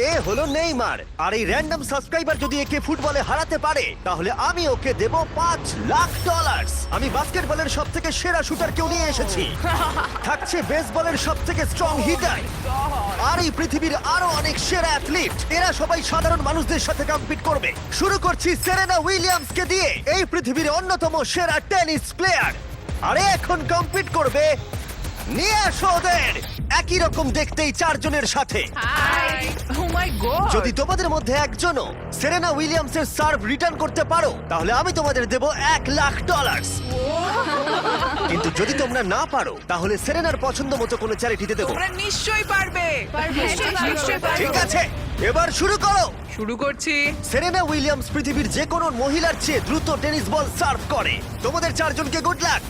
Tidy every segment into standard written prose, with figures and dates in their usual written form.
এ হলো নেইমার, আর এই random subscriber যদি একে ফুটবলে হারাতে পারে তাহলে আমি ওকে দেব $5,00,000। আমি বাস্কেটবলের সব থেকে সেরা শুটারকেও নিয়ে এসেছি, থাকছে বেসবলের সব থেকে স্ট্রং হিটার, আর এই পৃথিবীর আরো অনেক সেরা অ্যাথলিট। এরা সবাই সাধারণ মানুষদের সাথে কম্পিট করবে। শুরু করছি সেরেনা উইলিয়ামসকে দিয়ে, এই পৃথিবীর অন্যতম সেরা টেনিস প্লেয়ার। আরে এখন কম্পিট করবে, নিয়ে আসো ওদের একই রকম দেখতেই চারজনের সাথে। হাই ও মাই গড যদি তোমাদের মধ্যে একজনও সেরেনা উইলিয়ামসের সার্ভ রিটার্ন করতে পারো তাহলে আমি তোমাদের দেব $1,00,000। কিন্তু যদি তোমরা না পারো তাহলে সেরেনার পছন্দ মতো কোনো চ্যারিটিতে দেবো। তোমরা নিশ্চয়ই পারবে নিশ্চয়ই ঠিক পারবে আছে, এবার শুরু করো। শুরু করছি সেরেনা উইলিয়ামস পৃথিবীর যে কোনো মহিলার চেয়ে দ্রুত টেনিস বল সার্ভ করে। তোমাদের চারজনকে গুড লাক।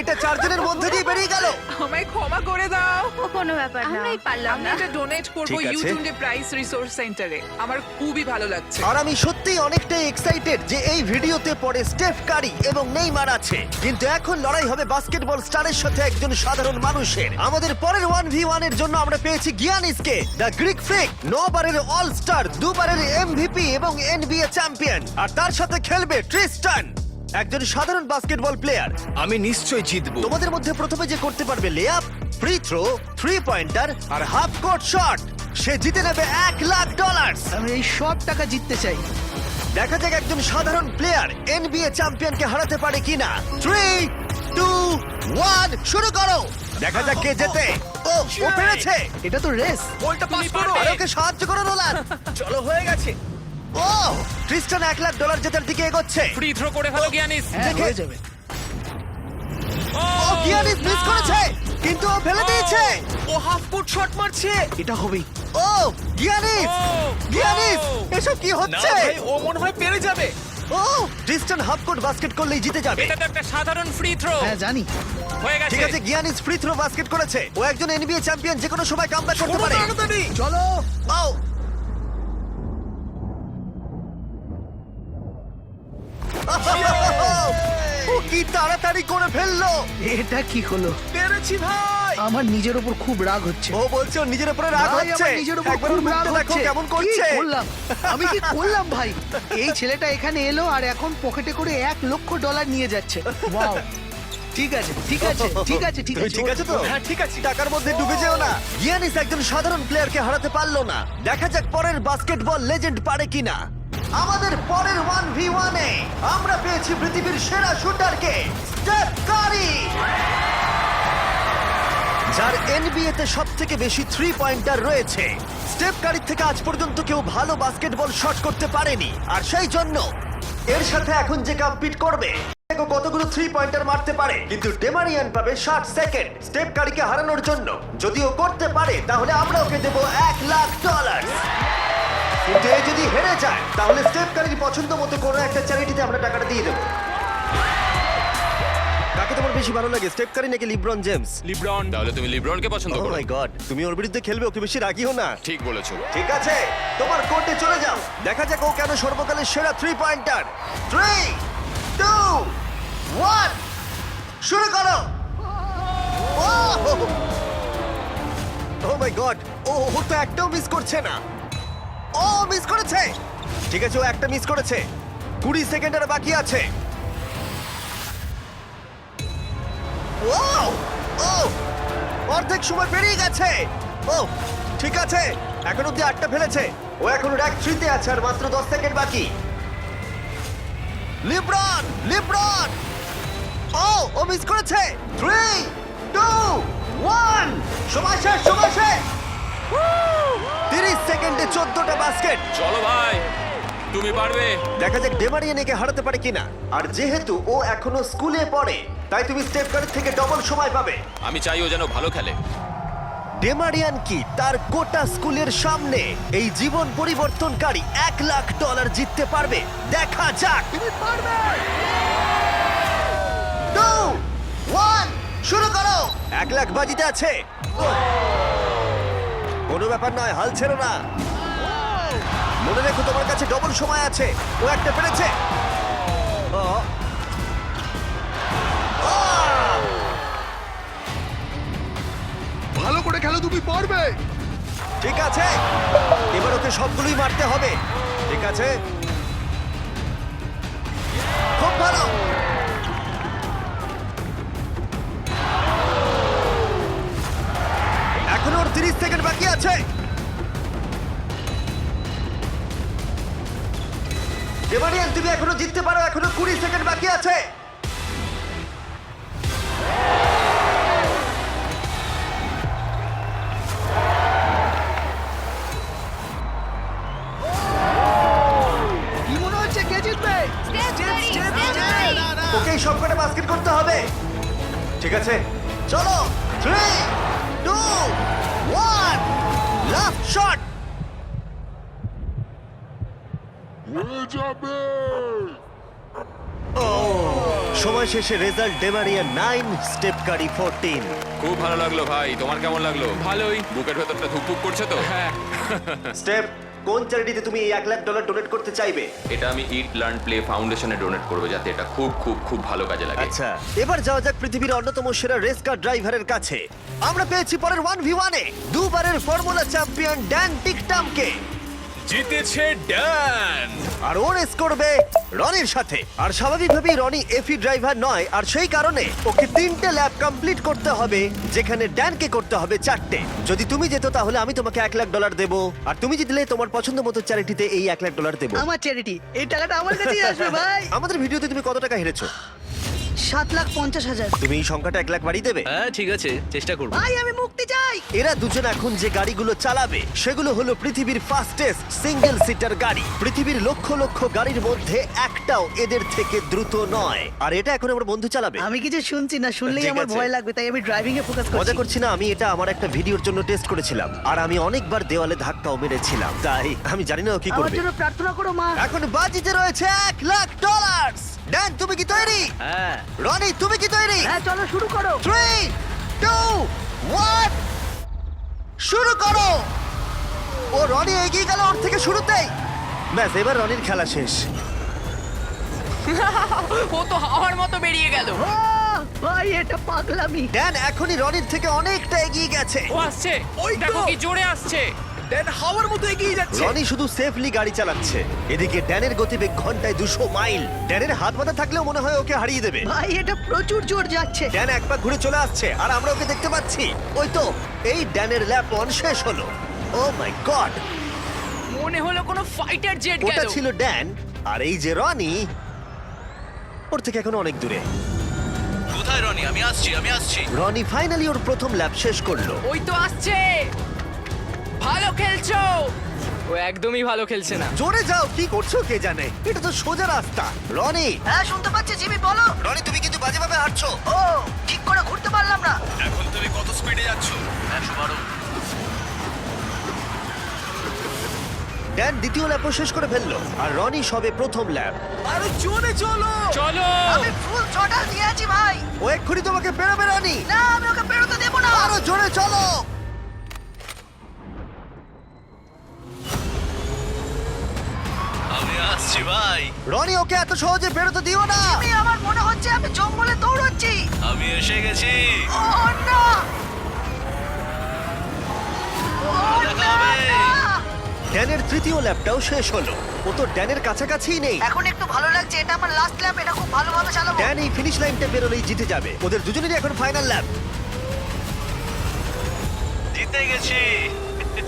এটা চারজনের মধ্যে দিয়ে বেরিয়ে গেল। আমায় ক্ষমা করে দাও কোনো ব্যাপার না, আমরাই পারলাম আমি না। এটা ডোনেট করব ঠিক আছে। ইউটিউবে প্রাইস রিসোর্স সেন্টারে। আমার খুবই ভালো লাগছে। আর আমি সত্যিই অনেকটাই এক্সাইটেড যে এই ভিডিওতে পরে স্টেফ কারি এবং নেইমার আছে, কিন্তু এখন লড়াই হবে বাস্কেটবল স্টারের সাথে একজন সাধারণ মানুষের। আমাদের পরের 1v1 এর জন্য আমরা পেয়েছি গিয়ানিসকে, দ্য গ্রিক ফ্রিক, 9 বারের অল স্টার, 2 বারের এমভিপি এবং এনবিএ চ্যাম্পিয়ন, আর তার সাথে খেলবে ট্রিস্টান, একজন সাধারণ বাস্কেটবল প্লেয়ার। আমি নিশ্চয় জিতবো। তোমাদের মধ্যে প্রথমে যে করতে পারবে লেআপ, ফ্রি থ্রো, 3 পয়েন্টার আর হাফ কোর্ট শট, সে জিতে নেবে $1,00,000। আমি এই সব টাকা জিততে চাই। দেখা যাক একজন সাধারণ প্লেয়ার এনবিএ চ্যাম্পিয়নকে হারাতে পারে কিনা। 3, 2, 1 শুরু করো। দেখা যাক কে জেতে। ও পেরেছে। এটা তো রেস। বলটা পাস করো। আর ওকে সাহায্য করো নোলান। চলো, হয়ে গেছে। ও ট্রিস্টান $1,00,000 জেতার দিকে এগোচ্ছে। ফ্রি থ্রো করে ফেলো গিয়ানিস। হ্যাঁ, দেখে- হয়ে যাবে। ও গিয়ানিস মিস করেছে, কিন্তু ও ফেলে দিয়েছে। ও হাফ ফুট শট মারছে। এটা হবেই। ও গিয়ানিস, গিয়ানিস এসব কি না হচ্ছে? ভাই, ও মনে হয় পেরে যাবে। ও ট্রিস্টান হাফ কোর্ট বাস্কেট করলেই জিতে যাবে। এটা তো একটা সাধারণ ফ্রি থ্রো। হ্যাঁ জানি। হয়ে গেছে। ঠিক আছে, গিয়ানিস ফ্রি থ্রো বাস্কেট করেছে। ও একজন এনবিএ চ্যাম্পিয়ন, যে কোনো সময় কামব্যাক করতে পারে। তাড়াতাড়ি। চলো। ও ও কি তাড়াতাড়ি করে ফেললো। এটা কি হলো? পেরেছি ভাই। আমার নিজের উপর খুব রাগ হচ্ছে। ও বলছে ওর নিজের উপরে রাগ ভাই, হচ্ছে। আমার নিজের উপর একবার ওর খুব রাগ মুখটা দেখো হচ্ছে। কেমন কি করছে। করলাম? আমি কি করলাম ভাই? এই ছেলেটা এখানে এলো আর এখন পকেটে করে $1,00,000 নিয়ে যাচ্ছে। ওয়াও। ঠিক আছে, ঠিক আছে, ঠিক আছে, ঠিক তুমি আছে। ঠিক আছে তো? হ্যাঁ, ঠিক আছে। টাকার মধ্যে ডুবে যেও না। গিয়ানিস একজন সাধারণ প্লেয়ারকে হারাতে পারলো না। দেখা যাক পরের বাস্কেটবল লেজেন্ড পারে কিনা। আমাদের পরের 1v1 এ আমরা পেয়েছি পৃথিবীর সেরা শুটারকে, স্টেফ কারি, যার এনবিএ তে সবথেকে বেশি 3 পয়েন্টার রয়েছে। স্টেফ কারির থেকে আজ পর্যন্ত কেউ ভালো বাস্কেটবল শট করতে পারেনি, আর সেই জন্য এর সাথে এখন যে কম্পিট করবে দেখো কতগুলো 3 পয়েন্টার মারতে পারে। কিন্তু ডেমারিয়ান পাবে 60 সেকেন্ড স্টেফ কারিকে হারানোর জন্য। যদি ও করতে পারে তাহলে আমরা ওকে দেব $1,00,000। কিন্তু এ যদি হেরে যায় তাহলে স্টেফ কারির পছন্দ মতো কোনো একটা চ্যারিটিতে আমরা টাকাটা দিয়ে দেবো। কাকে তোমার বেশি ভালো লাগে, স্টেফ কারি নাকি লিব্রন জেমস? লিব্রন। তাহলে তুমি লিব্রনকে পছন্দ ও করো। মাই গড, তুমি ওর বিরুদ্ধে খেলবে, ওকে বেশি রাগিও না। ঠিক বলেছো। ঠিক আছে, তোমার কোর্টে চলে যাও। দেখা যাক ও কেন সর্বকালের সেরা 3 পয়েন্টার। 3, 2, 1 শুরু করো। ও মাই গড, ও তো একটাও মিস করছে না। ও মিস করেছে। ঠিক আছে, ও একটা মিস করেছে। 20 সেকেন্ড আর বাকি আছে। ও ও অর্ধেক সময় পেরিয়ে গেছে। ও ঠিক আছে, এখন অব্দি 8টা ফেলেছে। ও এখন র্যাঙ্ক 3 তে আছে আর মাত্র 10 সেকেন্ড বাকি। লিব্রন, লিব্রন, ও মিস করেছে। 3, 2, 1 সময় শেষ, সময় শেষ। 30 সেকেন্ডে 14টা বাস্কেট। চলো ভাই, তুমি পারবে। দেখা যাক ডেমারিয়ান একে হারাতে পারে কিনা। আর যেহেতু ও এখনো স্কুলে পড়ে তাই তুমি স্টেপ কারির থেকে ডবল সময় পাবে। আমি চাই ও যেন ভালো খেলে। ডেমারিয়ান কি তার গোটা স্কুলের সামনে এই জীবন পরিবর্তনকারী $1,00,000 জিততে পারবে? দেখা যাক। তুমি পারবে। 2, 1 শুরু করো। $1,00,000 বাজিতে আছে। কোনো ব্যাপার নয়, হাল ছেড়ো না। মনে রেখো তোমার কাছে ডবল সময় আছে। ও একটা পেরেছে। ও, ও, তুমি পারবে। ঠিক আছে, এবার ওকে সবগুলোই মারতে হবে। ঠিক আছে, খুব ভালো। এখনো ওর 30 সেকেন্ড বাকি আছে। ডেমারিয়ান, তুমি এখনো জিততে পারো, এখনো 20 সেকেন্ড বাকি আছে। কি মনে হচ্ছে কে জিতবে? ওকে সব কটা বাস্কেট করতে হবে। ঠিক আছে, চলো। 3, 2, 1, লাস্ট শট। সময় শেষে রেজাল্ট ডেমারিয়ান 9, স্টেপ কারি 14। খুব ভালো লাগলো ভাই, তোমার কেমন লাগলো? ভালোই। বুকের ভেতরটা ধুকপুক করছে তো? হ্যাঁ। স্টেপ, কোন চ্যারিটিতে তুমি এই $1 লাখ ডোনেট করতে চাইবে? এটা আমি ইট লার্ন প্লে ফাউন্ডেশনে ডোনেট করবো, যাতে এটা খুব খুব খুব ভালো কাজে লাগে। আচ্ছা, এবার যাওয়া যাক পৃথিবীর অন্যতম সেরা রেস কার ড্রাইভারের কাছে। আমরা পেয়েছি পরের 1v1 এ দুবারের ফর্মুলা চ্যাম্পিয়ন ড্যান টিকটামকে। জিতেছে ড্যান। আর ও রেস করবে রনির সাথে। আর স্বাভাবিকভাবেই রনি এফি ড্রাইভার নয়, আর সেই কারণে ওকে 3টে ল্যাব কমপ্লিট করতে হবে, যেখানে ড্যানকে করতে হবে 4টে। যদি তুমি যেত তাহলে আমি তোমাকে $1 লাখ দেবো, আর তুমি জিতলে তোমার পছন্দ মতো চ্যারিটিতে এই $1 লাখ দেবো। আমার চ্যারিটি, এই টাকাটা আমার কাছেই আসবে ভাই। আমাদের ভিডিওতে তুমি কত টাকা হেরেছো? 7,50,000। তুমি এই সংখ্যাটা $1 লাখ বাড়িয়ে দেবে? হ্যাঁ ঠিক আছে, চেষ্টা করব। ভাই আমি মুক্তি চাই। এরা দুজন এখন যে গাড়িগুলো চালাবে সেগুলো হলো পৃথিবীর ফাস্টেস্ট সিঙ্গেল সিটার গাড়ি। পৃথিবীর লক্ষ লক্ষ গাড়ির মধ্যে একটাও এদের থেকে দ্রুত নয়। আর এটা এখন আমার বন্ধু চালাবে। আমি কিছু শুনছি না, শুনলেই ঠিক আমার আছে। ভয় লাগবে, তাই আমি ড্রাইভিং এ ফোকাস করছি। মজা করছি না, আমি এটা আমার একটা ভিডিওর জন্য টেস্ট করেছিলাম, আর আমি অনেকবার দেওয়ালে ধাক্কাও মেরেছিলাম, তাই আমি জানি না ও কি আমার করবে। জন্য প্রার্থনা করো মা। এখন বাজিতে রয়েছে $1 লাখ। ড্যান, তুমি কি তৈরি? হ্যাঁ। রনি, তুমি কি তৈরি? হ্যাঁ চলো শুরু করো। 3, 2, 1, শুরু করো। ও রনি এগিয়ে গেল ওর থেকে শুরুতেই। ব্যাস, এবার রনির খেলা শেষ। ও তো হাওয়ার মতো বেরিয়ে গেল। আহ, ভাই এটা পাগলামি। ড্যান এখনই রনির থেকে অনেকটা এগিয়ে গেছে। ও আসছে, ওই তো। দেখো কি জোরে আসছে। ড্যান হাওয়ার মতো এগিয়ে যাচ্ছে। রনি শুধু সেফলি গাড়ি চালাচ্ছে, এদিকে ড্যানের গতিবেগ ঘন্টায় 200 মাইল। ড্যানের হাত মাথা থাকলেও মনে হয় ওকে হারিয়ে দেবে। ভাই এটা প্রচুর জোর যাচ্ছে। ড্যান এক পা ঘুরে চলে আসছে, আর আমরা ওকে দেখতে পাচ্ছি। ওই তো, এই ড্যানের ল্যাপ 1 শেষ হলো। ও মাই গড, মনে হলো কোনো ফাইটার জেট ওটা গেল। ছিল ড্যান, আর এই যে রনি, ওর থেকে এখন অনেক দূরে। কোথায় রনি? আমি আসছি। রনি ফাইনালি ওর প্রথম ল্যাপ শেষ করলো। ওই তো আসছে। ভালো খেলছো। ও একদমই ভালো খেলছে না। জোরে যাও, কি করছো কে জানে, এটা তো সোজা রাস্তা। রনি, হ্যাঁ শুনতে পাচ্ছি জিমি, বলো। রনি তুমি কিন্তু বাজেভাবে হাঁটছো। ও ঠিক করে ঘুরতে পারলাম না। এখন তুমি কত স্পিডে যাচ্ছ? 112। ড্যান দ্বিতীয় ল্যাপও শেষ করে ফেললো, আর রনি সবে প্রথম ল্যাপ। আরো জোরে চলো। চলো। আমি ফুল থ্রটল দিয়ে আছি ভাই। ও এক্ষুনি তোমাকে বেরোবে রনি। না আমি ওকে বেরোতে দেবো না। আরো জোরে চলো। আমি আসছি ভাই। রনি ওকে এত সহজে বেরোতে দিও না। আমি আমার মনে হচ্ছে আমি জঙ্গলে দৌড়চ্ছি। আমি এসে গেছি। ও না। ও দেখা না, হবে। না। ড্যানের তৃতীয় ল্যাপটাও শেষ হলো। ও তো ড্যানের কাছাকাছিই নেই। এখন একটু ভালো লাগছে, এটা আমার লাস্ট ল্যাপ, এটা খুব ভালোভাবে চালাবো। ড্যান এই ফিনিশ লাইনটা বেরোলেই জিতে যাবে। ওদের দুজনেরই এখন ফাইনাল ল্যাপ। জিতে গেছি।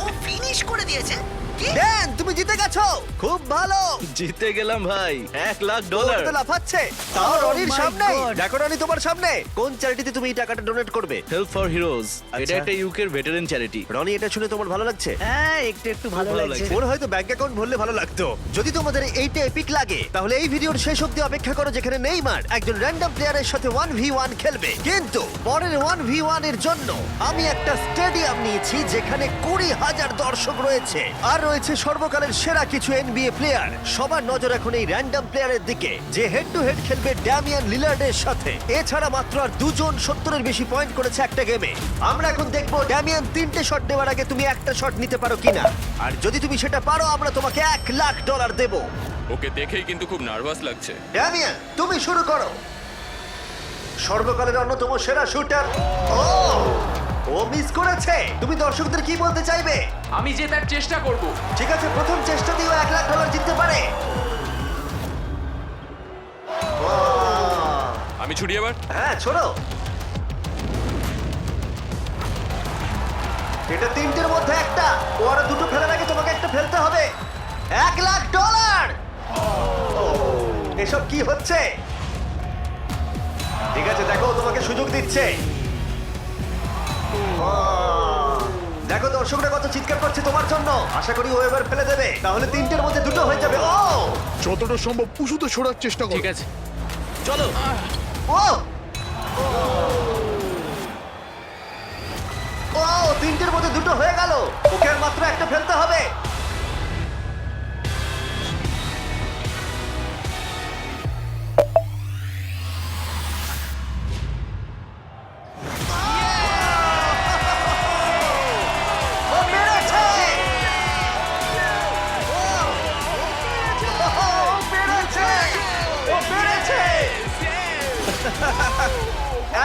ও ফিনিশ করে দিয়েছে। কি? ড্যান তুমি জিতে গেছো, খুব ভালো। জিতে গেলাম ভাই, $1 লাখ। ও তো লাফাচ্ছে, তাও Oh রনির my সামনে। God. দেখো রনি তোমার সামনে। কোন চ্যারিটিতে তুমি এই টাকাটা ডোনেট করবে? Help for heroes. আচ্ছা। এটা একটা ইউকের ভেটারেন চ্যারিটি। রনি, এটা শুনে তোমার ভালো লাগছে? হ্যাঁ একটু একটু ভালো ভালো লাগছে। লাগছে। ওর হয়তো ব্যাংক অ্যাকাউন্ট ভরলে ভালো লাগতো। যদি তোমাদের এইটা এপিক লাগে তাহলে এই ভিডিওর শেষ অবধি অপেক্ষা করো, যেখানে নেইমার একজন র্যান্ডম প্লেয়ারের সাথে 1v1 খেলবে। কিন্তু পরের 1v1 এর জন্য আমি একটা স্টেডিয়াম নিয়েছি যেখানে 20,000 দর্শক রয়েছে, আর রয়েছে সর্বকালের সেরা কিছু NBA প্লেয়ার। সবার নজর এখন এই র্যান্ডম প্লেয়ারের দিকে, যে হেড টু হেড খেলবে ড্যামিয়ান লিলার্ডের সাথে। এছাড়া মাত্র আর দুজন 70-এর বেশি পয়েন্ট করেছে একটা গেমে। আমরা এখন দেখবো ড্যামিয়ান 3টে শট নেওয়ার আগে তুমি একটা শট নিতে পারো কিনা, আর যদি তুমি সেটা পারো আমরা তোমাকে $1 লাখ দেবো। ওকে দেখেই কিন্তু খুব নার্ভাস লাগছে। ড্যামিয়ান তুমি শুরু করো। সর্বকালের অন্যতম সেরা শুটার। ও ও মিস করেছে। তুমি দর্শকদের কি বলতে চাইবে? আমি জেতার চেষ্টা করব। ঠিক আছে, প্রথম চেষ্টা দিয়েও $1,00,000 জিততে পারে। ও, আমি ছুটি এবার। হ্যাঁ ছোড়ো। এটা তিনটের মধ্যে একটা। ও আরো দুটো ফেলার আগে তোমাকে একটা ফেলতে হবে। $1,00,000। এসব কি হচ্ছে? ঠিক আছে, দেখো ও তোমাকে সুযোগ দিচ্ছে। দেখো দর্শকরা কত চিৎকার করছে তোমার জন্য। আশা করি ও এবার ফেলে দেবে, তাহলে তিনটের মধ্যে দুটো হয়ে যাবে। ও যতটা সম্ভব উঁচুতে সরার চেষ্টা করো। ঠিক আছে। চলো। ও ও তিনটের মধ্যে দুটো হয়ে গেল। ওকে আর মাত্র একটা ফেলতে হবে। ও পেরেছে! ও পেরেছে! ও পেরেছে!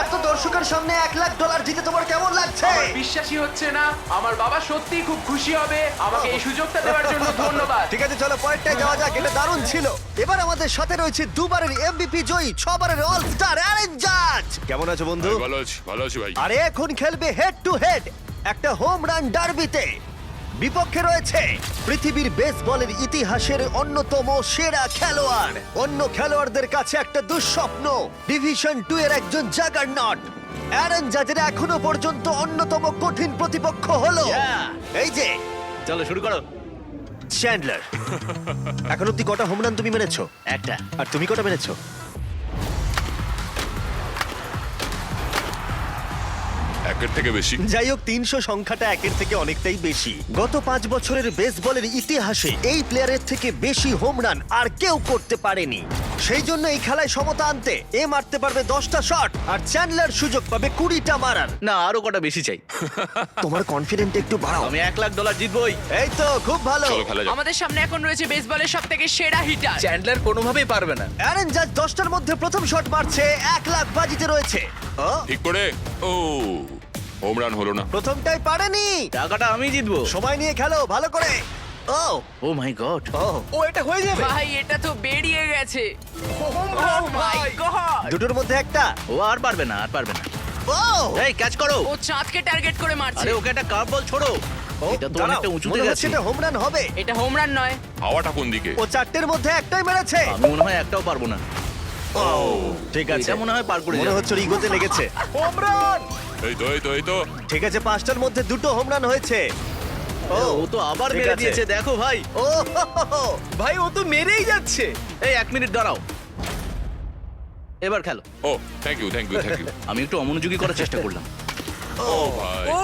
এত দর্শকের সামনে $1,00,000 জিতে তোমার কেমন লাগছে? বিশ্বাসই হচ্ছে না, আমার বাবা সত্যিই খুব খুশি হবে। আমাকে এই সুযোগটা দেওয়ার জন্য ধন্যবাদ। ঠিক আছে, চলো পরেরটায় যাওয়া যাক। এটা দারুণ ছিল। এবার আমাদের সাথে রয়েছে দুবারের এমভিপি জয়ী, 6 বারের অল স্টার অ্যারেন জাজ। কেমন আছো বন্ধু? ভালো আছি, ভালো আছি ভাই। আরে এখন খেলবে হেড টু হেড একটা হোম রান ডার্বিতে। বিপক্ষে রয়েছে পৃথিবীর বেসবলের ইতিহাসের অন্যতম সেরা খেলোয়াড়। অন্য খেলোয়াড়দের কাছে একটা দুঃস্বপ্ন, ডিভিশন 2 এর একজন জাগারনট। অ্যারন জাজের এখনো পর্যন্ত অন্যতম কঠিন প্রতিপক্ষ হলো এই যে চলো শুরু করো। চ্যান্ডলার। এখন অব্দি কটা হোম রান তুমি মেরেছো? একটা। আর তুমি কটা মেরেছো? একের থেকে বেশি। যাই হোক, 300 সংখ্যাটা একের থেকে অনেকটাই বেশি। গত 5 বছরের বেসবলের ইতিহাসে এই প্লেয়ারের থেকে বেশি হোম রান আর কেউ করতে পারেনি। সেই জন্য এই খেলায় সমতা আনতে এ মারতে পারবে 10টা শট আর চ্যান্ডলার সুযোগ পাবে 20টা মারার। না, আরো কটা বেশি চাই। তোমার কনফিডেন্ট একটু বাড়াও। আমি $1,00,000 জিতবই। এই তো খুব ভালো। চলো খেলা যাক। আমাদের সামনে এখন রয়েছে বেসবলের সবথেকে সেরা হিটার। চ্যান্ডলার কোনোভাবেই পারবে না। অ্যারন জাজ 10টার মধ্যে প্রথম শট মারছে। 1,00,000 বাজিতে রয়েছে। ও, ঠিক করে। ও হোম রান হলো না। প্রথমটাই পারেনি। টাকাটা আমি জিতবো। সময় নিয়ে খেলো ভালো করে। ও ও মাই গড। ও ও এটা হয়ে যাবে। ভাই এটা তো বেরিয়ে গেছে। Oh my God! দুটোর মধ্যে একটা। ও আর পারবে না, আর পারবে না। ও এই ক্যাচ করো। ও চাঁদকে টার্গেট করে মারছে। আরে ওকে একটা কার্ভ বল ছোড়ো। এটা তো দাঁড়াও, অনেকটা উঁচুতে মনে হচ্ছে গেছে। এটা হোম রান হবে। এটা হোম রান নয়। হাওয়াটা কোন দিকে? ও 4টের মধ্যে একটাই মেরেছে। আমি মনে হয় একটাও পারবো না। ও ঠিক আছে, এটা মনে হয় পার করে মনে যাবে। হচ্ছে ওর ইগোতে লেগেছে। Home run. এই তো, এই তো, এই তো। ঠিক আছে, 5টার মধ্যে দুটো হোম রান হয়েছে। ও তো আবার ঠিক মেরে আছে। দিয়েছে, দেখো ভাই। ও হো, হো, হো। ভাই ও তো মেরেই যাচ্ছে। এই 1 মিনিট দাঁড়াও। এবার খেলো। ও thank you, thank you, thank you. আমি একটু অমনোযোগী করার চেষ্টা করলাম। ও ভাই। ও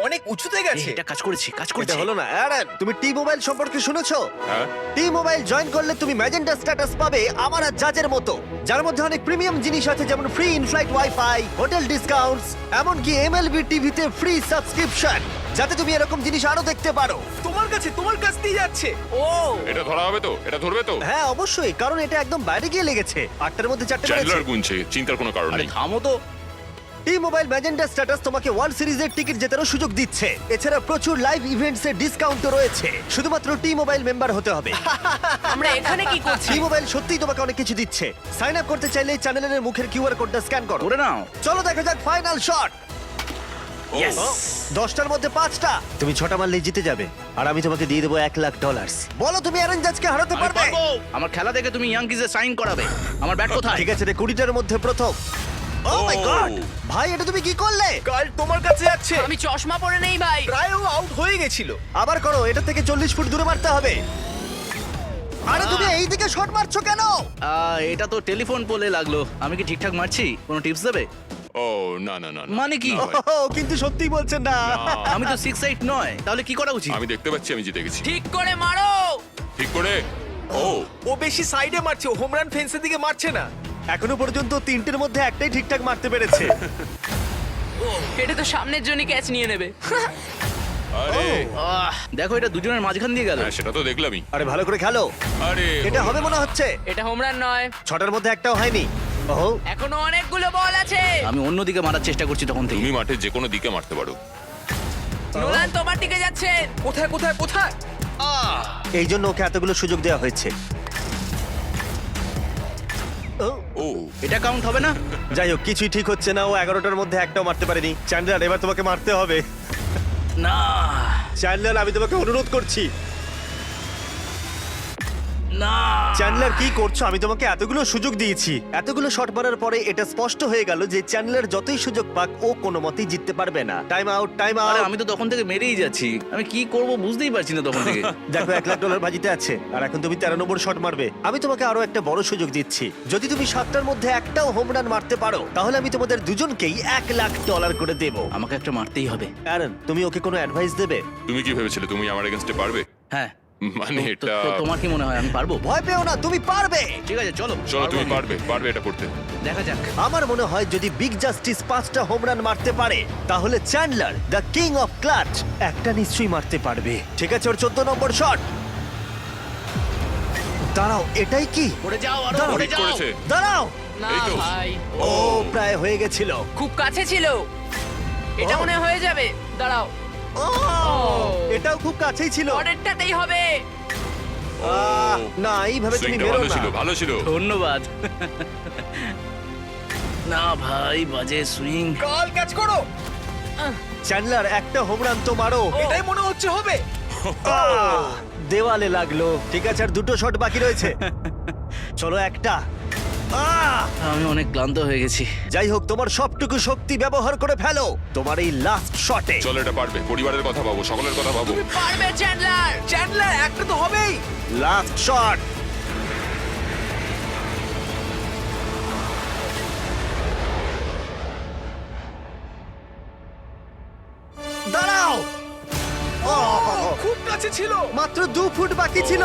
অনেক উঁচুতে এই, গেছে। এটা কাজ করেছি, কাজ এটা করেছি। হলো না। অ্যারন, তুমি টি মোবাইল সম্পর্কে শুনেছো? হ্যাঁ। টি মোবাইল জয়েন করলে তুমি ম্যাজেন্টা স্ট্যাটাস পাবে আমার আর জাজের মতো, যার মধ্যে অনেক প্রিমিয়াম জিনিস আছে, যেমন free inflight wifi, hotel discounts, এমনকি এমএলবি টিভিতে ফ্রি সাবস্ক্রিপশন, যাতে তুমি এরকম জিনিস আরো দেখতে পারো। তোমার কাছ দিয়ে যাচ্ছে। ও এটা ধরা হবে তো? এটা ধরবে তো? হ্যাঁ অবশ্যই, কারণ এটা একদম বাইরে গিয়ে লেগেছে। 8টার মধ্যে 4টে মেরেছে। চ্যান্ডলার গুনছে, চিন্তার কোনো কারণ আরে নেই। থামো তো। টি মোবাইল ম্যাজেন্টা স্ট্যাটাস তোমাকে ওয়ার্ল্ড সিরিজের টিকিট জেতারও সুযোগ দিচ্ছে। এছাড়া প্রচুর লাইভ ইভেন্টস এর ডিসকাউন্টও রয়েছে। শুধুমাত্র টি মোবাইল মেম্বার হতে হবে। আমরা এখানে কি করছি? টি মোবাইল সত্যিই তোমাকে অনেক কিছু দিচ্ছে। সাইন আপ করতে চাইলে চ্যানেলের মুখের কিউআর কোডটা স্ক্যান করো। করে নাও। চলো দেখা যাক ফাইনাল শট। Yes! 10টার মধ্যে 5টা। তুমি 6টা মারলেই জিতে যাবে, আর আমি তোমাকে দিয়ে দেবো $1,00,000। বলো তুমি অ্যারন জাজকে হারাতে আমি পারবে? পারবো। আমার খেলা দেখে তুমি ইয়াংকিজে সাইন করাবে। আমার ব্যাট কোথায়? ঠিক আছে রে, 20টার মধ্যে প্রথম। ও মাই গড, ভাই এটা তুমি কি করলে? কাল তোমার কাছে যাচ্ছে। আমি চশমা পরে নেই ভাই। প্রায় ও আউট হয়ে গেছিল। আবার করো, এটা থেকে 40 ফুট দূরে মারতে হবে। আরে তুমি এই দিকে শট মারছো কেন? এটা তো টেলিফোন পোলে লাগলো। আমি কি ঠিকঠাক মারছি? কোনো টিপস দেবে? ও না না না না। মানে কি? না ভাই। ও, কিন্তু সত্যিই বলছেন না। আমি তো 6'8" নয়, তাহলে কি করা উচিত? আমি দেখতে পাচ্ছি আমি জিতে গেছি। ঠিক করে মারো। ঠিক করে। ও ও বেশি সাইডে মারছে, ও হোম রান ফেন্সের দিকে মারছে না। এখনো পর্যন্ত 3টের মধ্যে একটাই ঠিকঠাক মারতে পেরেছে। এটা তো সামনের জন্য ক্যাচ নিয়ে নেবে। আরে দেখো, এটা দুজনের মাঝখান দিয়ে গেল। হ্যাঁ সেটা তো দেখলামই। আরে ভালো করে খেলো, আরে এটা হবে মনে হচ্ছে। এটা হোম রান নয়। 6টার মধ্যে একটাও হয়নি। ও এখনো অনেকগুলো বল আছে। আমি অন্যদিকে মারার চেষ্টা করছি তখন থেকে। তুমি মাঠের যে কোনো দিকে মারতে পারো। নোলান তোমার দিকে যাচ্ছে। কোথায় কোথায় কোথায়? এই জন্য ওকে এতগুলো সুযোগ দেওয়া হয়েছে। ও, ও এটা কাউন্ট হবে না? যাই হোক কিছুই ঠিক হচ্ছে না, ও 11টার মধ্যে একটাও মারতে পারেনি। চ্যান্ডলার এবার তোমাকে মারতে হবে। না চ্যান্ডলার আমি তোমাকে অনুরোধ করছি। না চ্যান্ডলার কি করছো? আমি তোমাকে এতগুলো সুযোগ দিয়েছি। এতগুলো শট মারার পরে এটা স্পষ্ট হয়ে গেল যে চ্যান্ডলার যতই সুযোগ পাক ও কোনো মতেই জিততে পারবে না। টাইম আউট, টাইম আরে আউট। আমি তো তখন থেকে মেরেই যাচ্ছি, আমি কি করব বুঝতেই পারছি না তখন থেকে। দেখো $1,00,000 বাজিতে আছে আর এখন তুমি 13 নম্বর শট মারবে। আমি তোমাকে আরো একটা বড় সুযোগ দিচ্ছি। যদি তুমি 7টার মধ্যে একটাও হোম রান মারতে পারো তাহলে আমি তোমাদের দুজনকেই $1,00,000 করে দেবো। আমাকে একটা মারতেই হবে। অ্যারন, তুমি ওকে কোনো অ্যাডভাইস দেবে? তুমি কি ভেবেছিলে তুমি আমার এগেইনস্টে পারবে? হ্যাঁ মানে তো- এটা তো তোমার কি মনে হয় আমি পারবো? ভয় পেও না, তুমি পারবে। ঠিক আছে চলো চলো তুমি পারবো আমি। পারবে এটা করতে। দেখা যাক। আমার মনে হয় যদি বিগ জাস্টিস 5টা হোম রান মারতে পারে তাহলে Chandler the king of clutch একটা নিশ্চয়ই মারতে পারবে। ঠিক আছে, ওর 14 নম্বর শট। দাঁড়াও, এটাই কি? পড়ে যাও আরো দাঁড়াও, পড়ে ঠিক যাও। করেছে। দাঁড়াও। না এই তো। ভাই, ও প্রায় হয়ে গেছিল। খুব কাছে ছিল। এটা ও। মনে হয়ে যাবে। দাঁড়াও, ও এটাও খুব কাছেই ছিল। পরেরটাতেই হবে। না, এইভাবে তুমি সুইংটা বেরো ভালো না। ছিল ভালো ছিল। ধন্যবাদ। না ভাই বাজে সুইং। কাল ক্যাচ করো। চ্যান্ডলার একটা হোম রান তো মারো। এটাই মনে হচ্ছে হবে। দেওয়ালে লাগলো। ঠিক আছে, আর দুটো শট বাকি রয়েছে। চলো একটা। আমি অনেক ক্লান্ত হয়ে গেছি। যাই হোক, তোমার সবটুকু শক্তি ব্যবহার করে ফেলো তোমার এই লাস্ট শটে। চলো এটা পারবে। পরিবারের কথা ভাবো, সকলের কথা ভাবো। পারবে চ্যান্ডলার। চ্যান্ডলার একটা তো হবেই। Last shot. দাঁড়াও। খুব কাছে ছিল। মাত্র 2 ফুট বাকি ছিল।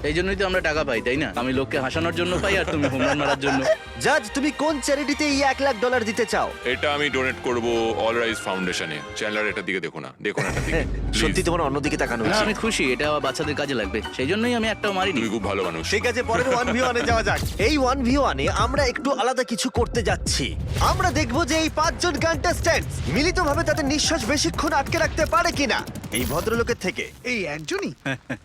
এই জন্যই তো আমরা টাকা পাই তাই না? আমি লোককে হাসানোর জন্য পাই আর তুমি হোম রান মারার জন্য। জাজ, তুমি কোন চ্যারিটিতে এই $1,00,000 দিতে চাও? এটা আমি ডোনেট করব অল রাইজ ফাউন্ডেশনে। চ্যান্ডলার এটার দিকে দেখো না, দেখো না এটার দিকে। সত্যি Please, তোমার অন্যদিকে তাকানো না উচিত। আমি খুশি, এটা বাচ্চাদের কাজে লাগবে, সেই জন্যই আমি একটাও মারিনি। তুমি খুব ভালো মানুষ। ঠিক আছে, পরের 1v1 এ যাওয়া যাক। এই 1v1 এ আমরা একটু আলাদা কিছু করতে যাচ্ছি। আমরা দেখব যে এই 5 জন কন্টেস্ট্যান্টস মিলিতভাবে তাদের নিঃশ্বাস বেশিক্ষণ আটকে রাখতে পারে কিনা। এই ভদ্রলোকের থেকে এই একজনই?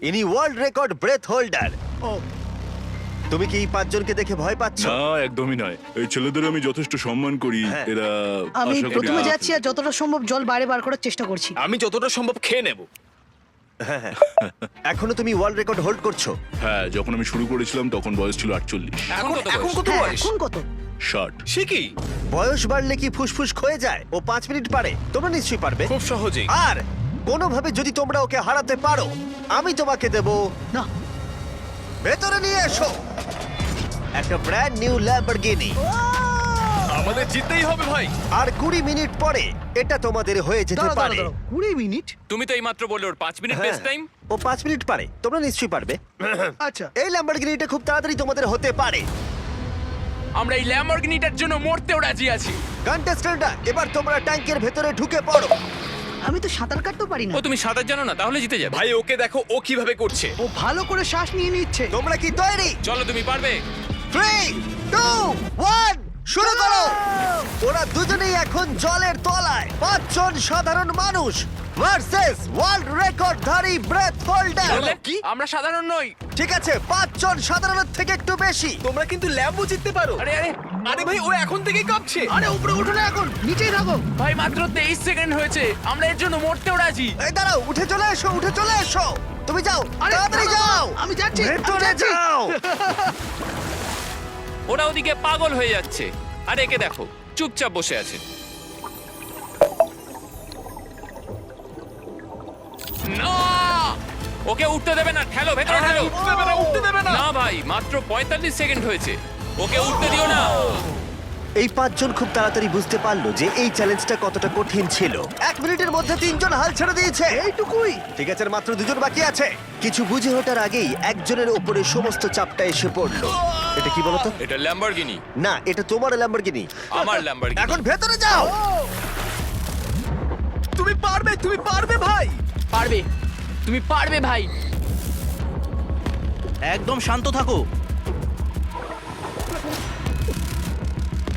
ইনি ওয়ার্ল্ড রেকর্ড ব্রেথ হোল্ডার। ও তুমি কি এই 5 জনকে দেখে ভয় পাচ্ছ? না একদমই নয়, এই ছেলেদের আমি যথেষ্ট সম্মান করি। হ্যাঁ। এরা আমি আশা করি প্রথমে যাচ্ছি আর যতটা সম্ভব জল বাইরে বার করার চেষ্টা করছি। আমি যতটা সম্ভব খেয়ে নেব। এখনো তুমি ওয়ার্ল্ড রেকর্ড হোল্ড করছো? হ্যাঁ, যখন আমি শুরু করেছিলাম তখন বয়স ছিল 48। এখন এখন কত হ্যাঁ, বয়স? এখন কত? 60। সে কি? বয়স বাড়লে কি ফুসফুস ক্ষয়ে যায়? ও 5 মিনিট পারে, তোমরা নিশ্চয়ই পারবে। খুব সহজেই। আর কোনোভাবে যদি তোমরা ওকে হারাতে পারো আমি তোমাকে দেব। না, ভেতরে নিয়ে এসো একটা ব্র্যান্ড নিউ ল্যাম্বরগিনি। আমাদের জিততেই হবে ভাই। আর 20 মিনিট পরে এটা তোমাদের হয়ে যেতে দাঁড়াও পারে। দাঁড়াও 20 মিনিট? তুমি তো এইমাত্র বললে ওর 5 মিনিট হ্যাঁ, বেস্ট টাইম। ও 5 মিনিট পারে, তোমরা নিশ্চয়ই পারবে। আচ্ছা, এই ল্যাম্বরগিনিটা খুব তাড়াতাড়ি তোমাদের হতে পারে। আমরা এই ল্যাম্বরগিনিটার জন্য মরতেও রাজি আছি। কন্টেস্ট্যান্টরা, এবার তোমরা ট্যাঙ্কের ভেতরে ঢুকে পড়ো। আমি তো সাঁতার কাটতেও পারি না। ও তুমি সাঁতার জানো না, তাহলে জিতে যাবে। ভাই ওকে দেখো ও কিভাবে করছে। ও ভালো করে শ্বাস নিয়ে নিচ্ছে। তোমরা কি তৈরি? চলো তুমি পারবে। 3, 2, 1 শুরু করো। ওরা দুজনেই এখন জলের তলায়। 5 জন সাধারণ মানুষ ভার্সেস ওয়ার্ল্ড রেকর্ডধারী ব্রেথ হোল্ডার। কি? আমরা সাধারণ নই। ঠিক আছে, 5 জন সাধারণের থেকে একটু বেশি। তোমরা কিন্তু ল্যাম্বও জিততে পারো। আরে আরে আরে ভাই ও এখন থেকেই কাঁপছে। আরে উপরে উঠো না, এখন নিচেই থাকো। ভাই মাত্র 23 সেকেন্ড হয়েছে, আমরা এর জন্য মরতেও রাজি। এই দাঁড়াও, উঠে চলে এসো, উঠে চলে এসো। তুমি যাও, আরে তাড়াতাড়ি দাঁড়াও, যাও। আমি যাচ্ছি, আমি ভেতরে যাচ্ছি। যাও। ওরা ওদিকে পাগল হয়ে যাচ্ছে। আর একে দেখো চুপচাপ বসে আছে। না, ওকে উঠতে দেবে না, ঠেলো ভেতরে ঠেলো। উঠতে দেবে না। না ভাই, মাত্র 45 সেকেন্ড হয়েছে, ওকে উঠতে দিও না। এই 5 জন খুব তাড়াতাড়ি বুঝতে পারলো যে এই চ্যালেঞ্জটা কতটা কঠিন ছিল। 1 মিনিটের মধ্যে 3 জন হাল ছেড়ে দিয়েছে। এইটুকুই? ঠিক আছে, আর মাত্র 2 জন বাকি আছে। কিছু বুঝে ওঠার আগেই একজনের উপরে সমস্ত চাপটা এসে পড়লো। এটা কি বলতো? এটা ল্যাম্বরগিনি। না, এটা তোমার ল্যাম্বরগিনি। আমার ল্যাম্বরগিনি। এখন ভেতরে যাও। তুমি পারবে ভাই। পারবে, তুমি পারবে ভাই। একদম শান্ত থাকো।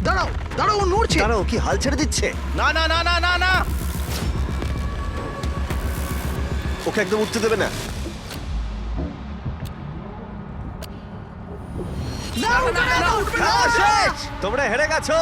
দাঁড়াও দাঁড়াও, ও নড়ছে। দাঁড়াও, কি হাল ছেড়ে দিচ্ছে? না না না না না না ওকে একদম উঠতে দেবে না। খেলা শেষ! তোমরা হেরে গেছো।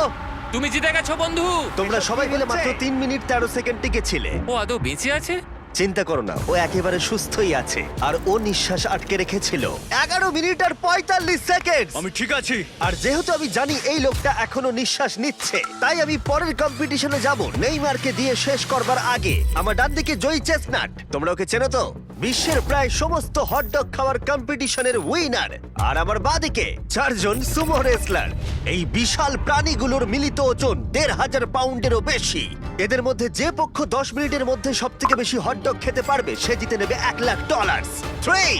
তুমি জিতে গেছো বন্ধু। তোমরা সবাই মিলে মাত্র 3 মিনিট 13 সেকেন্ড টিকেছিলে। ও আদৌ বেঁচে আছে? চিন্তা করো না, ও একেবারে সুস্থই আছে। আর ও নিঃশ্বাস আটকে রেখেছিল 11 মিনিট আর 45 সেকেন্ড। আমি ঠিক আছি। আর যেহেতু আমি জানি এই লোকটা এখনো নিঃশ্বাস নিচ্ছে, তাই আমি পরের কম্পিটিশনে যাব নেইমারকে দিয়ে শেষ করবার আগে। আমার ডান দিকে জয়ী চেস্টনাট, তোমরা ওকে চেনো তো? বিশ্বের প্রায় সমস্ত হটডগ খাওয়ার কম্পিটিশনের উইনার। আর আমার বাঁদিকে 4 জন সুমো রেসলার। এই বিশাল প্রাণীগুলোর মিলিত ওজন 1,500 পাউন্ডেরও বেশি। এদের মধ্যে যে পক্ষ 10 মিনিটের মধ্যে সব থেকে বেশি হটডগ খেতে পারবে সে জিতে নেবে $1,00,000। 3,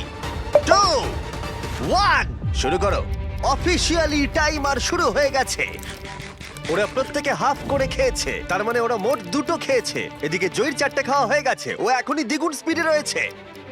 2, 1, শুরু করো। অফিসিয়ালি টাইমার শুরু হয়ে গেছে। ওরা প্রত্যেকে হাফ করে খেয়েছে, তার মানে ওরা মোট 2টো খেয়েছে। এদিকে জয়ীর 4টে খাওয়া হয়ে গেছে, ও এখনই দ্বিগুণ স্পিডে রয়েছে।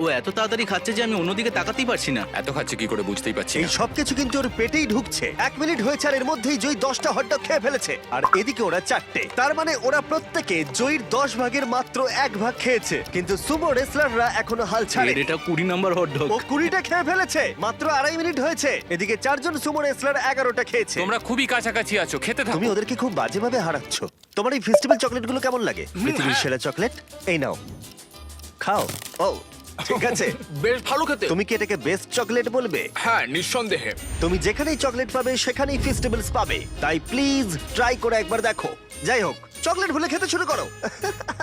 ও এত তাড়াতাড়ি খাচ্ছে যে আমি অন্যদিকে তাকাতেই পারছি না। এত খাচ্ছে কি করে বুঝতেই পারছি এই না। সবকিছু কিন্তু ওর পেটেই ঢুকছে। 1 মিনিট হয়েছে আর এর মধ্যেই জয়ী 10টা হটডগ খেয়ে ফেলেছে, আর এদিকে ওরা 4টে। তার মানে ওরা প্রত্যেকে জয়ীর 10 ভাগের মাত্র 1 ভাগ খেয়েছে। কিন্তু সুমো রেসলাররা এখনো হাল ছাড়ে। এটা 20 নম্বর হট ডগ। ও 20টা খেয়ে ফেলেছে, মাত্র 2.5 মিনিট হয়েছে। এদিকে 4 জন সুমো রেসলার 11টা খেয়েছে। তোমরা খুবই কাছাকাছি আছো, খেতে থাকো। তুমি ওদেরকে খুব বাজেভাবে হারাচ্ছ। তোমার এই ফেস্টিভ্যাল চকলেটগুলো কেমন লাগে? পৃথিবীর সেরা চকলেট। এই নাও, খাও। ও ঠিক আছে। বেশ ভালো খেতে। তুমি কি এটাকে বেস্ট চকলেট বলবে? হ্যাঁ, নিঃসন্দেহে। তুমি যেখানেই চকলেট পাবে সেখানেই ফেস্টিভ্যালস পাবে, তাই প্লিজ ট্রাই করে একবার দেখো। যাই হোক, চকলেট ভুলে খেতে শুরু করো।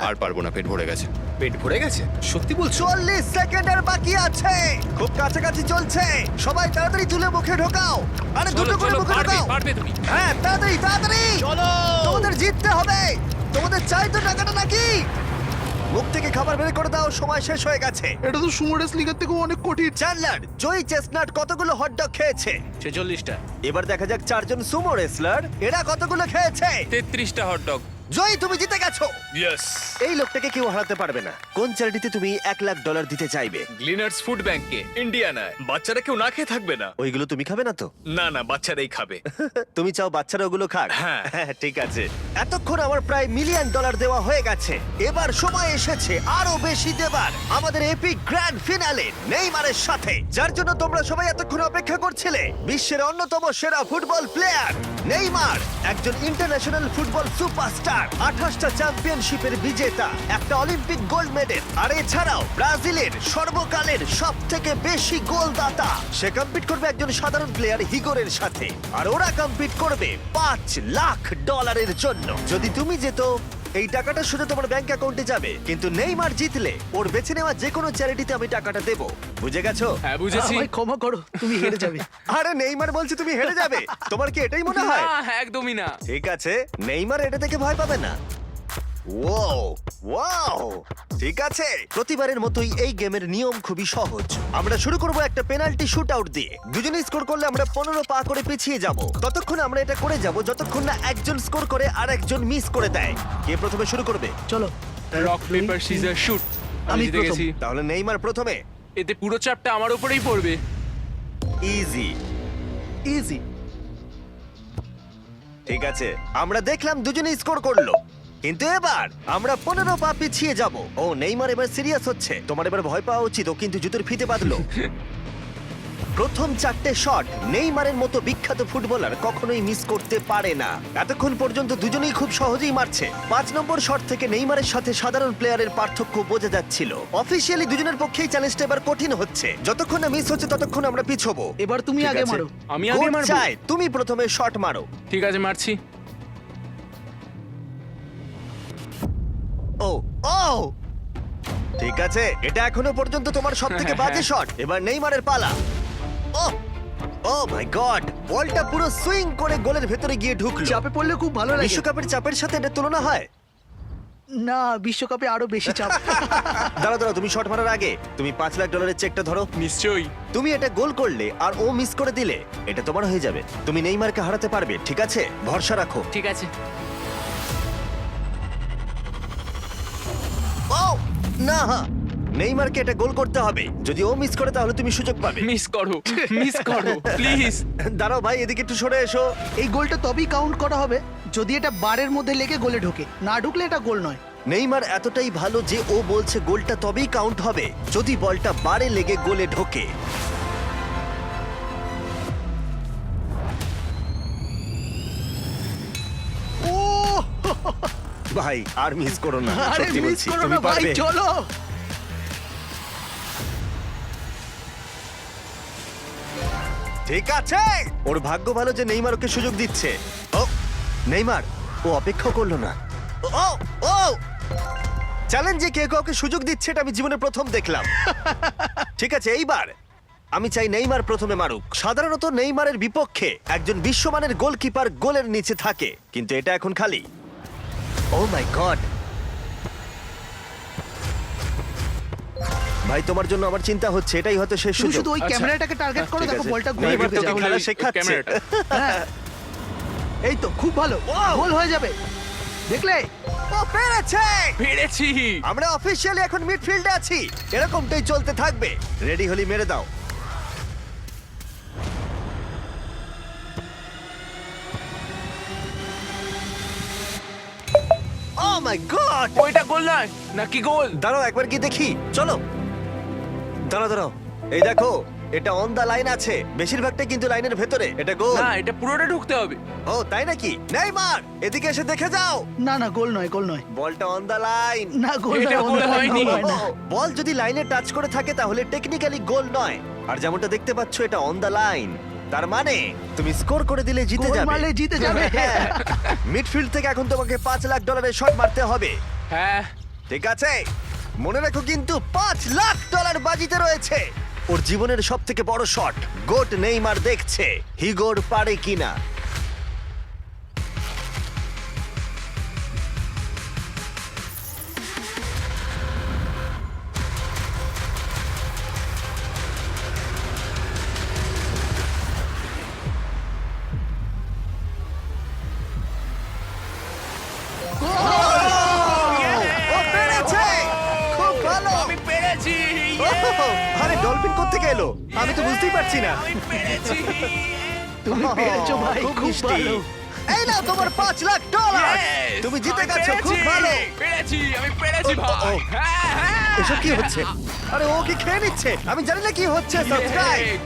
আর পারবো না, পেট ভরে গেছে। পেট ভরে গেছে? সত্যি বলছো? 40 সেকেন্ডের বাকি আছে, খুব কাছাকাছি চলছে। সবাই তাড়াতাড়ি তুলে মুখে ঢোকাও। আরে চলো দুটো করে চলো, মুখে পারবে ঢোকাও। পারবে তুমি। হ্যাঁ, তাড়াতাড়ি তাড়াতাড়ি চলো। তোমাদের জিততে হবে। তোমাদের চাই তো টাকাটা নাকি? মুখ থেকে খাবার বের করে দাও, সময় শেষ হয়ে গেছে। এটা তো সুমো রেসলিং এর থেকেও অনেক কঠিন। চ্যান্ডলার, জয়ী চেস্টনাট কতগুলো হটডগ খেয়েছে? 46টা। এবার দেখা যাক 4 জন সুমো রেসলার এরা কতগুলো খেয়েছে। 33টা হটডগ। জয়ী, তুমি জিতে গেছো। ইয়েস। এই লোকটাকে কেউ হারাতে পারবে না। কোন চ্যারিটিতে তুমি $1,00,000 দিতে চাইবে? গ্লিনার্স ফুড ব্যাংকে, ইন্ডিয়ানায়। বাচ্চারা কেউ না খেয়ে থাকবে না। ওইগুলো তুমি খাবে না তো? না না, বাচ্চারাই খাবে। তুমি চাও বাচ্চারা ওগুলো খাক? হ্যাঁ। ঠিক আছে। এতক্ষণ আমার প্রায় $1 মিলিয়ন দেওয়া হয়ে গেছে। এবার সময় এসেছে আরো বেশি দেবার, আমাদের এপিক গ্র্যান্ড ফিনালে নেইমারের সাথে, যার জন্য তোমরা সবাই এতক্ষণ অপেক্ষা করছিলে। বিশ্বের অন্যতম সেরা ফুটবল প্লেয়ার নেইমার, একজন ইন্টারন্যাশনাল ফুটবল সুপারস্টার, 28টা চ্যাম্পিয়নশিপের বিজেতা, একটা অলিম্পিক গোল্ড মেডেল, আর এছাড়াও ব্রাজিলের সর্বকালের সবথেকে বেশি গোলদাতা। সে কম্পিট করবে একজন সাধারণ প্লেয়ার হিগোরের সাথে, আর ওরা কম্পিট করবে $5,00,000 জন্য। যদি তুমি যেত, এই টাকাটা শুধু তোমার ব্যাংক অ্যাকাউন্টে যাবে, কিন্তু নেইমার জিতলে ওর বেছে নেওয়া যে কোনো চ্যারিটিতে আমি টাকাটা দেব। বুঝে গেছো? হ্যাঁ বুঝেছি। আমায় ক্ষমা করো, তুমি হেরে যাবে। আরে নেইমার বলছে তুমি হেরে যাবে, তোমার কি এটাই মনে হয়? না, একদমই না। ঠিক আছে, নেইমার এটা থেকে ভয় পাবে না। ওয়াও ওয়াও, ঠিক আছে। প্রতিবারের মতোই এই গেমের নিয়ম খুবই সহজ। আমরা শুরু করব একটা পেনাল্টি শুট আউট দিয়ে। দুজনে স্কোর করলে আমরা 15 পা করে পিছিয়ে যাব। ততক্ষণ আমরা এটা করে যাব যতক্ষণ না একজন স্কোর করে আর একজন মিস করে দেয়। কে প্রথমে শুরু করবে? চলো। Rock paper scissor shoot. আমি আমি জিতে প্রথম। গেছি। তাহলে নেইমার প্রথমে। এতে পুরো চাপটা আমার উপরেই পড়বে। ইজি। ইজি। ঠিক আছে, আমরা দেখলাম দুজনে স্কোর করলো, কিন্তু এবার আমরা 15 পা পিছিয়ে যাব। ও নেইমার এবার সিরিয়াস হচ্ছে। তোমার এবার ভয় পাওয়া উচিত, ও কিন্তু জুতোর ফিতে বাঁধলো। প্রথম 4টে শট নেইমারের মতো বিখ্যাত ফুটবলার কখনোই মিস করতে পারে না। এতক্ষণ পর্যন্ত দুজনেই খুব সহজেই মারছে। 5 নম্বর শট থেকে নেইমারের সাথে সাধারণ প্লেয়ারের পার্থক্য বোঝা যাচ্ছিল। অফিসিয়ালি দুজনের পক্ষেই চ্যালেঞ্জটা এবার কঠিন হচ্ছে। যতক্ষণ না মিস হচ্ছে ততক্ষণ আমরা পিছবো। এবার তুমি ঠিক আগে আছে? মারো। আমি আগে কোচ মারবো? চায় তুমি প্রথমে শট মারো। ঠিক আছে, মারছি। ও ও, ঠিক আছে, এটা এখনো পর্যন্ত তোমার সবথেকে বাজে শট। এবার নেইমারের পালা। ও ও মাই গড, বলটা পুরো সুইং করে গোলের ভেতরে গিয়ে ঢুকলো। চাপে পড়লে খুব ভালো লাগে। বিশ্বকাপের চাপের সাথে এটা তুলনা হয়? না, বিশ্বকাপে আরো বেশি চাপ। দাঁড়াও দাঁড়াও, তুমি শট মারার আগে তুমি $5,00,000 চেকটা ধরো। নিশ্চয়ই। তুমি এটা গোল করলে আর ও মিস করে দিলে এটা তোমার হয়ে যাবে। তুমি নেইমারকে হারাতে পারবে, ঠিক আছে? ভরসা রাখো। ঠিক আছে। ও না, নেইমারকে এটা গোল করতে হবে। যদি ও মিস করে তাহলে তুমি সুযোগ পাবে। মিস করো মিস করো প্লিজ। দাঁড়াও ভাই, এদিকে একটু সরে এসো। এই গোলটা তবেই কাউন্ট করা হবে যদি এটা বারের মধ্যে লেগে গোলে ঢোকে, না ঢুকলে এটা গোল নয়। নেইমার এতটাই ভালো যে ও বলছে গোলটা তবেই কাউন্ট হবে যদি বলটা বারে লেগে গোলে ঢোকে। ও ভাই, আর মিস করো না, আরে সত্যি মিস বলছি, করো তুমি না ভাই, পারবে। চলো। ঠিক আছে, ওর ভাগ্য ভালো যে নেইমার ওকে সুযোগ দিচ্ছে। ও নেইমার, ও অপেক্ষা করলো না। ও ও চ্যালেঞ্জে কে কাউকে সুযোগ দিচ্ছে এটা আমি জীবনে প্রথম দেখলাম। ঠিক আছে, এইবার আমি চাই নেইমার প্রথমে মারুক। সাধারণত নেইমারের বিপক্ষে একজন বিশ্বমানের গোলকিপার গোলের নিচে থাকে, কিন্তু এটা এখন খালি। ও মাই গড ভাই, তোমার জন্য আমার চিন্তা হচ্ছে, এটাই হয়তো শেষ তুমি সুযোগ। শুধু ওই ক্যামেরাটাকে টার্গেট করো, ঠিক দেখো আছে। বলটা গোলে নেইমার ঢুকে তোকে যাবে। খেলা শেখাচ্ছে। ক্যামেরাটা। হ্যাঁ। এই তো খুব ভালো, গোল হয়ে যাবে, দেখলে? ও পেরেছে! পেরেছি। আমরা অফিসিয়ালি এখন মিডফিল্ডে আছি। এরকমটাই চলতে থাকবে। রেডি হলি মেরে দাও। ও মাই গড! ওইটা গোল নয় নাকি গোল? দাঁড়াও একবার কি দেখি, চলো। দাঁড়াও, এই দেখো, এটা অন দা লাইন আছে। বেশিরভাগটাই কিন্তু লাইনের ভেতরে। এটা গোল। না, এটা পুরোটা ঢুকতে হবে। ও তাই নাকি? নেইমার, এদিকে এসে দেখে যাও। না না, গোল নয়, গোল নয়। বলটা অন দা লাইন। না, গোল এটা নয়, গোল গোল হয়নি। হয় না। বল যদি লাইনে টাচ করে থাকে তাহলে টেকনিক্যালি গোল নয়। আর যেমনটা দেখতে পাচ্ছ, এটা অন দা লাইন। তার মানে তুমি স্কোর করে দিলে জিতে গোল যাবে। মারলে জিতে যাবে। মিডফিল্ড থেকে এখন তোমাকে $5 লাখ শট মারতে হবে। হ্যাঁ। ঠিক আছে, মনে রাখো কিন্তু $5 লাখ বাজিতে রয়েছে। ওর জীবনের সব থেকে বড় শট গোট নেইমার দেখছে হিগোর পারে কিনা। ও পেরেছে! খুব ভালো! আমি পেরেছি। আরে ডলফিন কোত্থেকে এলো? আমি তো বুঝতেই পারছি না। আমি পেরেছি। তুমি পেরেছো ভাই, খুব মিষ্টি। ভালো। এই নাও তোমার $5 লাখ। Yes! তুমি জিতে আমি গেছো, খুব পেরেছি। ভালো। পেরেছি, আমি পেরেছি ও, ও, ভাই। ও। হ্যাঁ, হ্যাঁ। এসব কি হচ্ছে? আরে ও কি খেয়ে নিচ্ছে? আমি জানি না কি হচ্ছে। সাবস্ক্রাইব।